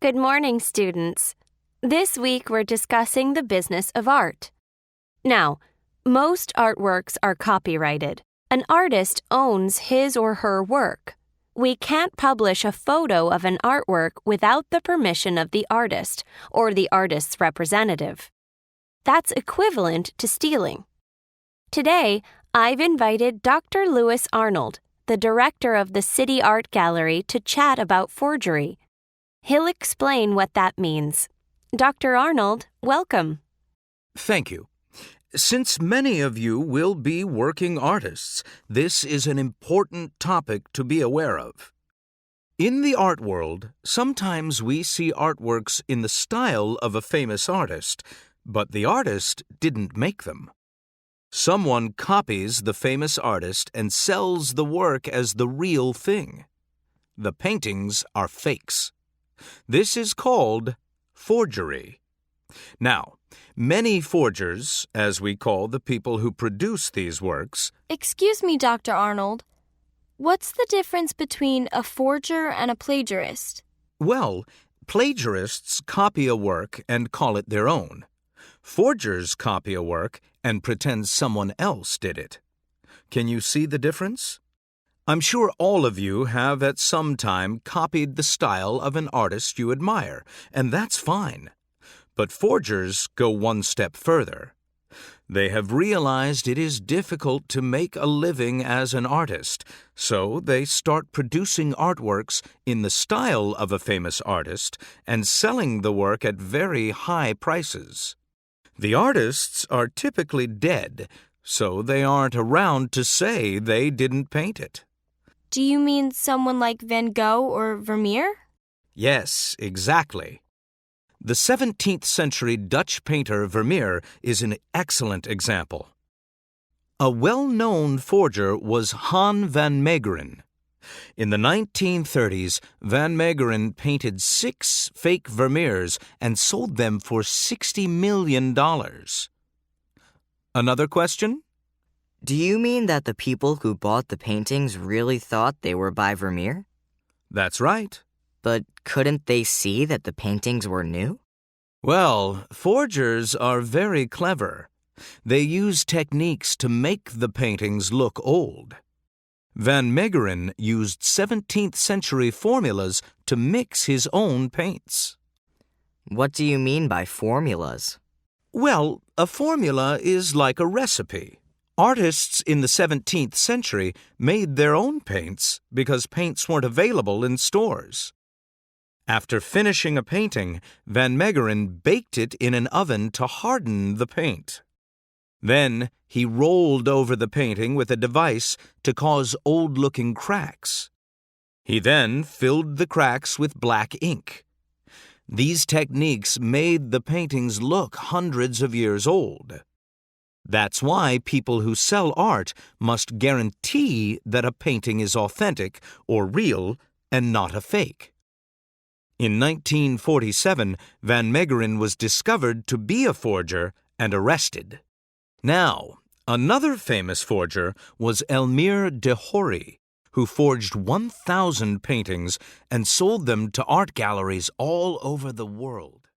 Good morning, students. This week we're discussing the business of art. Now, most artworks are copyrighted. An artist owns his or her work. We can't publish a photo of an artwork without the permission of the artist or the artist's representative. That's equivalent to stealing. Today, I've invited Dr. Lewis Arnold, the director of the City Art Gallery, to chat about forgery. He'll explain what that means. Dr. Arnold, welcome. Thank you. Since many of you will be working artists, this is an important topic to be aware of. In the art world, sometimes we see artworks in the style of a famous artist, but the artist didn't make them. Someone copies the famous artist and sells the work as the real thing. The paintings are fakes. This is called forgery. Now, many forgers, as we call the people who produce these works— Excuse me, Dr. Arnold. What's the difference between a forger and a plagiarist? Well, plagiarists copy a work and call it their own. Forgers copy a work and pretend someone else did it. Can you see the difference? I'm sure all of you have at some time copied the style of an artist you admire, and that's fine. But forgers go one step further. They have realized it is difficult to make a living as an artist, so they start producing artworks in the style of a famous artist and selling the work at very high prices. The artists are typically dead, so they aren't around to say they didn't paint it. Do you mean someone like Van Gogh or Vermeer? Yes, exactly. The 17th century Dutch painter Vermeer is an excellent example. A well-known forger was Han van Meegeren. In the 1930s, Van Meegeren painted 6 fake Vermeers and sold them for $60 million. Another question? Do you mean that the people who bought the paintings really thought they were by Vermeer? That's right. But couldn't they see that the paintings were new? Well, forgers are very clever. They use techniques to make the paintings look old. Van Meegeren used 17th century formulas to mix his own paints. What do you mean by formulas? Well, a formula is like a recipe. Artists in the 17th century made their own paints because paints weren't available in stores. After finishing a painting, Van Meegeren baked it in an oven to harden the paint. Then he rolled over the painting with a device to cause old-looking cracks. He then filled the cracks with black ink. These techniques made the paintings look hundreds of years old. That's why people who sell art must guarantee that a painting is authentic or real and not a fake. In 1947, Van Meegeren was discovered to be a forger and arrested. Now, another famous forger was Elmire de Hory, who forged 1,000 paintings and sold them to art galleries all over the world.